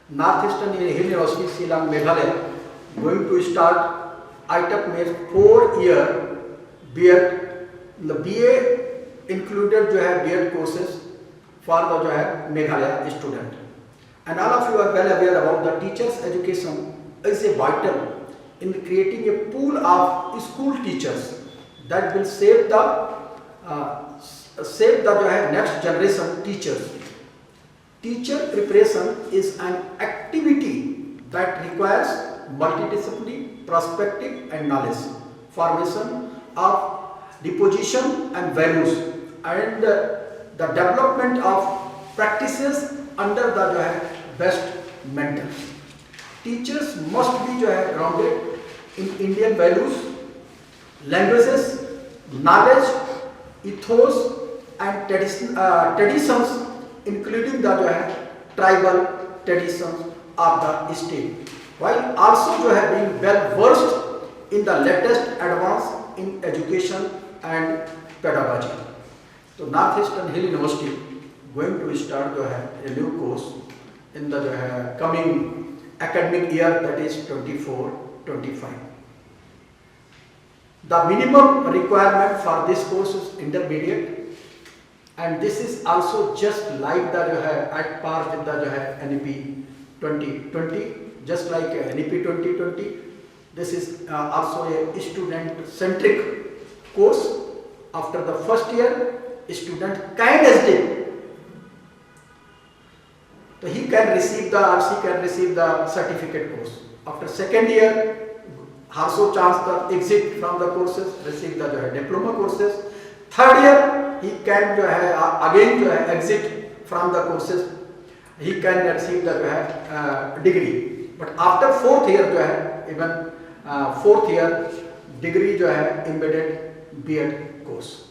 Northeastern University, Shillong, Meghalaya, going to start ITEP में 4-year B.Ed, the BA included जो है B.Ed courses for the जो है Meghalaya student. And all of you are well aware about the teachers' education is a vital in creating a pool of school teachers that will save the जो है next generation teachers. Teacher preparation is an activity that requires multidisciplinary perspective and knowledge, formation of disposition and values, and the development of practices under the जो है best mentors. Teachers must be जो है grounded in Indian values, languages, knowledge, ethos and traditions, including the जो है tribal traditions of the state, while also जो है being well versed in the latest advance in education and pedagogy. So Northeastern Hill University going to start जो है a new course in the जो है coming academic year, that is 24-25. The minimum requirement for this course is intermediate, and this is also just like the जो है at par with the जो है NEP 2020, just like NEP 2020. This is also a student-centric course. After the first year, student can hesitate, so he can receive the or she can receive the certificate course. After second year, also chance the exit from the courses, receive the जो है diploma courses. Third year, he can जो है again जो है exit from the courses, he can receive the जो है degree. But after fourth year जो है even fourth year degree जो है embedded B.Ed course.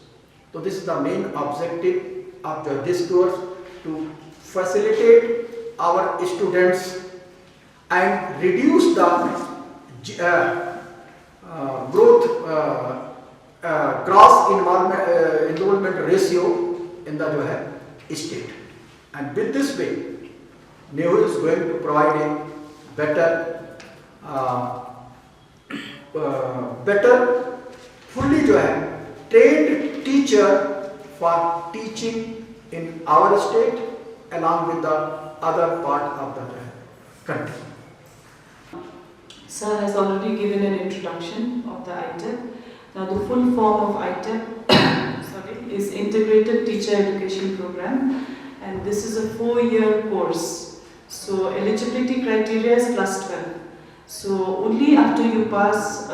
So this is the main objective of this course, to facilitate our students and reduce the gross enrollment ratio in the जो है state. And with this way, NEHU is going to provide a better fully जो है trained teacher for teaching in our state along with the other part of the country. Sir has already given an introduction of the ITEP. Now the full form of ITEP is Integrated Teacher Education Program, and this is a 4-year course. So eligibility criteria is class 12. So only after you pass,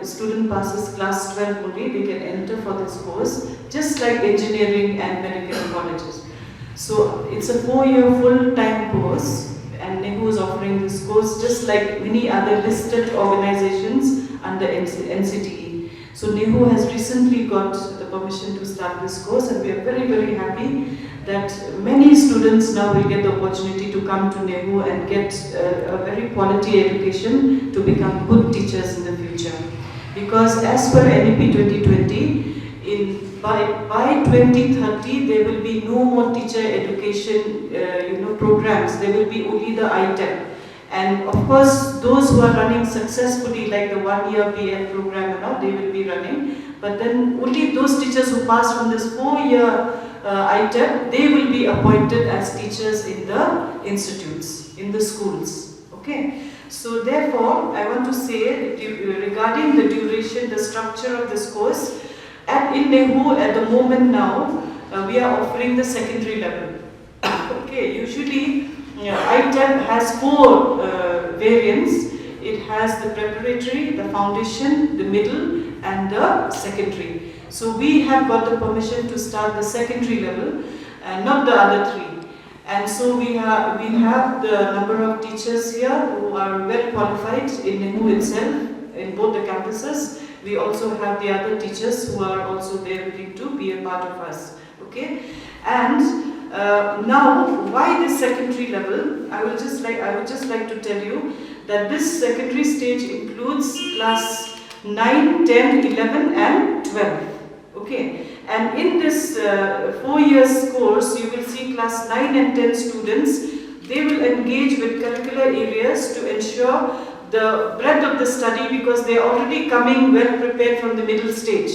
student passes class 12 only, they can enter for this course, just like engineering and medical colleges. So it's a 4-year full-time course, and NEHU is offering this course just like many other listed organizations under NCTE. So NEHU has recently got the permission to start this course, and we are very, very happy that many students now will get the opportunity to come to NEHU and get a very quality education to become good teachers in the future. Because as per NEP 2020, by 2030 there will be no more teacher education programs. There will be only the ITEP. And of course, those who are running successfully, like the 1-year B.Ed program and all, they will be running. But then only those teachers who pass from this 4-year ITEP, they will be appointed as teachers in the institutes, in the schools. Okay. So therefore, I want to say regarding the duration, the structure of this course, in NEHU at the moment now, we are offering the secondary level. Okay. Usually, ITEP has 4 variants. It has the preparatory, the foundation, the middle, and the secondary. So we have got the permission to start the secondary level and not the other 3. And so we have the number of teachers here who are well qualified in NEHU itself, in both the campuses. We also have the other teachers who are also there willing to be a part of us. Okay? And now, why this secondary level? I would just like to tell you that this secondary stage includes class 9, 10, 11 and 12. Okay, and in this 4 years course, you will see class 9 and 10 students they will engage with curricular areas to ensure the breadth of the study, because they are already coming well prepared from the middle stage.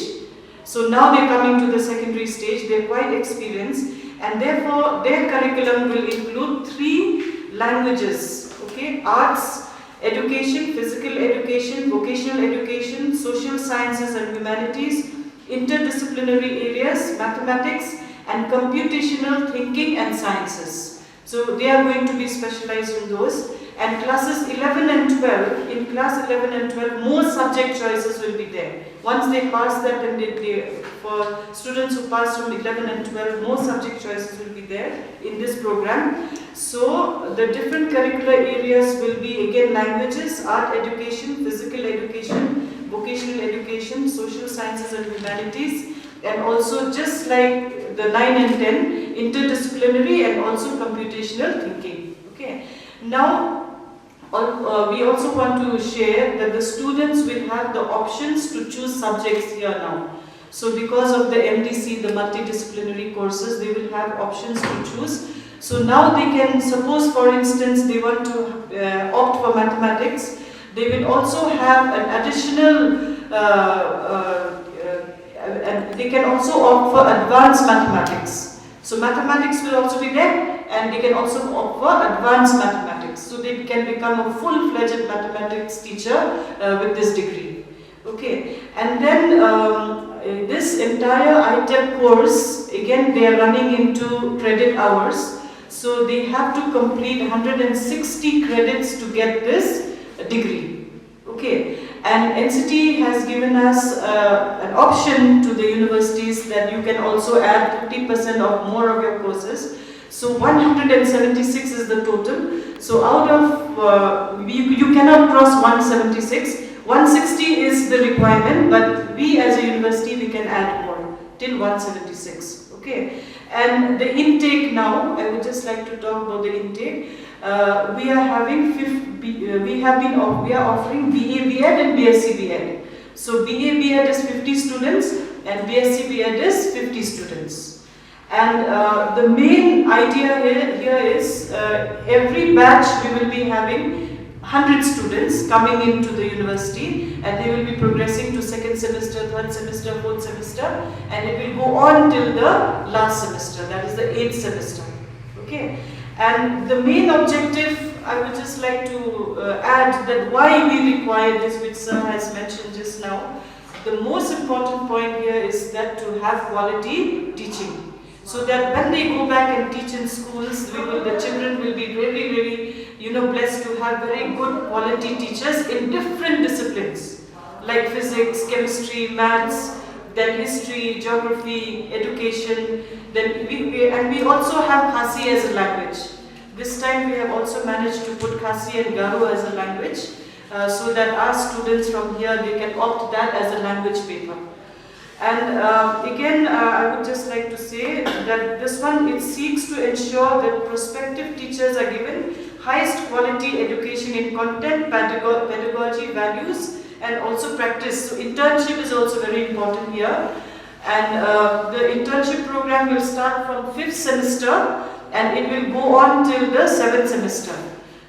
So now they are coming to the secondary stage, they are quite experienced, and therefore their curriculum will include 3 languages, okay? Arts, education, physical education, vocational education, social sciences and humanities, interdisciplinary areas, mathematics, and computational thinking and sciences. So they are going to be specialized in those. And classes 11 and 12, in class 11 and 12, more subject choices will be there. Once they pass that, then for students who pass from 11 and 12, more subject choices will be there in this program. So the different curricular areas will be again languages, art education, physical education, vocational education, social sciences and humanities, and also just like the 9 and 10, interdisciplinary and also computational thinking. Okay. Now, we also want to share that the students will have the options to choose subjects here now. So because of the MDC, the multidisciplinary courses, they will have options to choose. So now they can, suppose for instance, they want to opt for mathematics, they will also have an additional, and they can also opt for advanced mathematics. So mathematics will also be there, and they can also opt for advanced mathematics. So they can become a full-fledged mathematics teacher with this degree. Okay, and then this entire ITEP course, again they are running into credit hours. So they have to complete 160 credits to get this degree. Okay, and NCT has given us an option to the universities that you can also add 50% of more of your courses. So 176 is the total. So out of, you cannot cross 176. 160 is the requirement, but we as a university, we can add more till 176. Okay. And the intake now, I would just like to talk about the intake. We are having we are offering BA B.Ed and BSc B.Ed. So BA B.Ed is 50 students and BSc B.Ed is 50 students. And the main idea here is every batch we will be having 100 students coming into the university, and they will be progressing to 2nd semester, 3rd semester, 4th semester, and it will go on till the last semester, that is the 8th semester. Okay, and the main objective, I would just like to add that why we require this, which sir has mentioned just now. The most important point here is that to have quality teaching, so that when they go back and teach in schools, the children will be really blessed to have very good quality teachers in different disciplines like physics, chemistry, maths, then history, geography, education. Then we also have Khasi as a language. This time we have also managed to put Khasi and Garo as a language, so that our students from here, they can opt that as a language paper. And again, I would just like to say that this one, it seeks to ensure that prospective teachers are given highest quality education in content, pedagogy, values, and also practice. So internship is also very important here. And the internship program will start from 5th semester and it will go on till the 7th semester.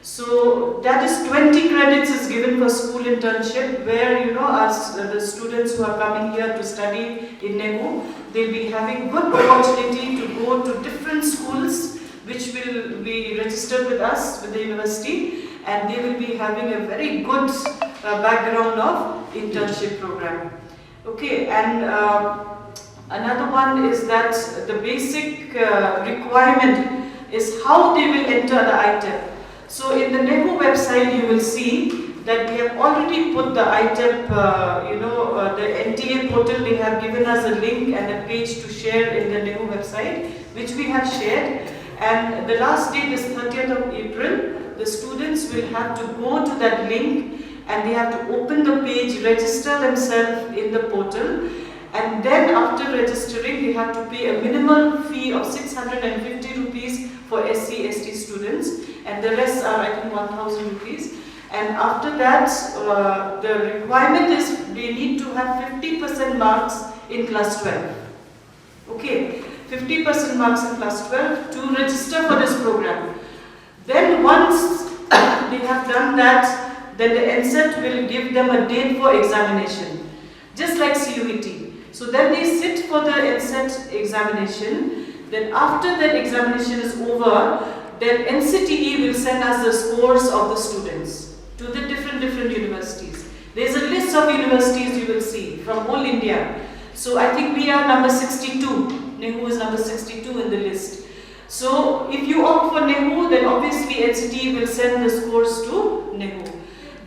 So that is 20 credits is given for school internship, where the students who are coming here to study in NEHU, they'll be having good opportunity to go to different schools which will be registered with us, with the university, and they will be having a very good background of internship program. Okay, and another one is that the basic requirement is how they will enter the ITEP. So in the NEHU website, you will see that we have already put the ITEP, the NTA portal, they have given us a link and a page to share in the NEHU website, which we have shared. And the last date is 30th of April. The students will have to go to that link and they have to open the page, register themselves in the portal, and then after registering, they have to pay a minimal fee of 650 rupees for SC, ST students, and the rest are, I think, 1000 rupees. And after that, the requirement is they need to have 50% marks in class 12. Okay, 50% marks in class 12 to register for this program. Then once they have done that, then the NCET will give them a date for examination, just like CUET. So then they sit for the NCET examination. Then after that examination is over, then NCTE will send us the scores of the students to the different universities. There is a list of universities you will see from all India. So I think we are number 62. NEHU is number 62 in the list. So if you opt for NEHU, then obviously NCTE will send the scores to NEHU.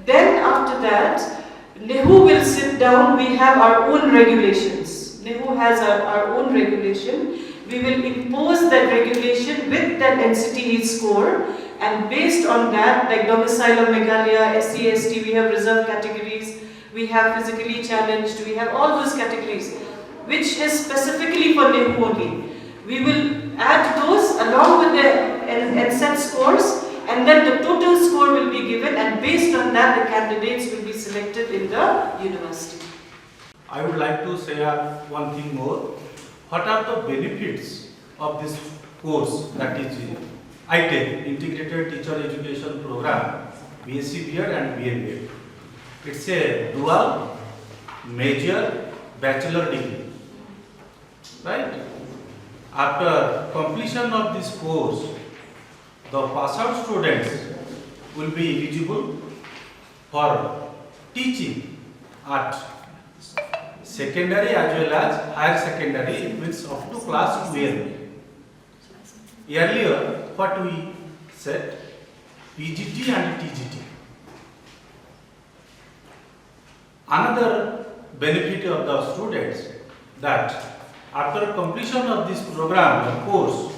Then after that, NEHU will sit down. We have our own regulations. NEHU has our own regulation. We will impose that regulation with that NCTE score, and based on that, like domicile of Meghalaya, SC, ST, we have reserved categories, we have physically challenged, we have all those categories, which is specifically for NEHU only. We will add those along with the NCET scores, and then the total score will be given, and based on that, the candidates will be selected in the university. I would like to share one thing more. What are the benefits of this course, that is ITEP, Integrated Teacher Education Program, BSc B.Ed and BA B.Ed. It's a dual major bachelor degree, right? After completion of this course, the pass out students will be eligible for teaching at secondary as well as higher secondary, it means up to class 12. Earlier, what we said, PGT and TGT. Another benefit of the students, that after completion of this program, the course,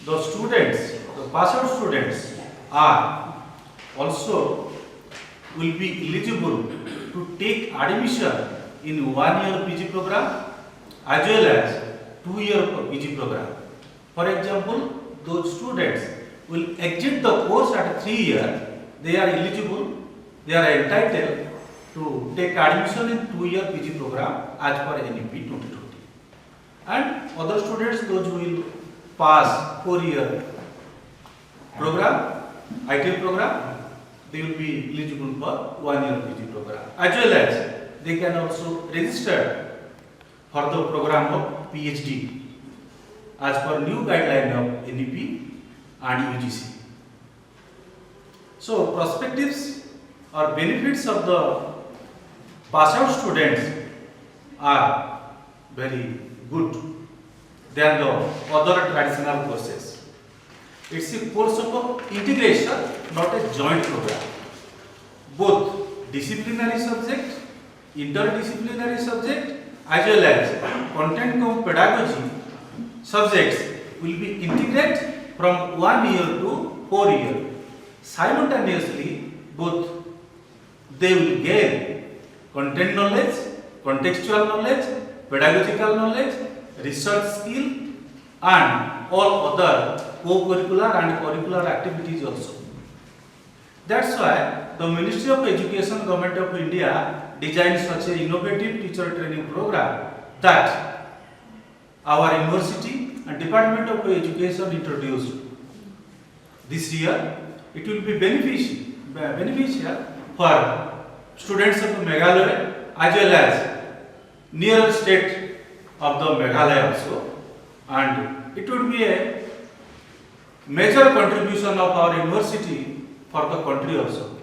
the students, the pass out students are also will be eligible to take admission in 1 year PG program as well as 2 year PG program. For example, those students will exit the course at 3 years, they are eligible, they are entitled to take admission in 2 year PG program as per NEP 2020. And other students, those who will pass 4 year program, ITEL program, they will be eligible for 1 year PG program, as well as they can also register for the program of PhD as per new guideline of NEP and UGC. So perspectives or benefits of the pass out students are very good than the other traditional courses. It's a course of integration, not a joint program. Both disciplinary subject, interdisciplinary subject, as well as content cum pedagogy subjects will be integrated from 1 year to 4 years. Simultaneously, both they will gain content knowledge, contextual knowledge, pedagogical knowledge, research skill, and all other co-curricular and curricular activities also. That's why the Ministry of Education, Government of India designed such an innovative teacher training program that our university and Department of Education introduced. This year, it will be beneficial for students of Meghalaya as well as near state of the Meghalaya also, and it would be a major contribution of our university for the country also.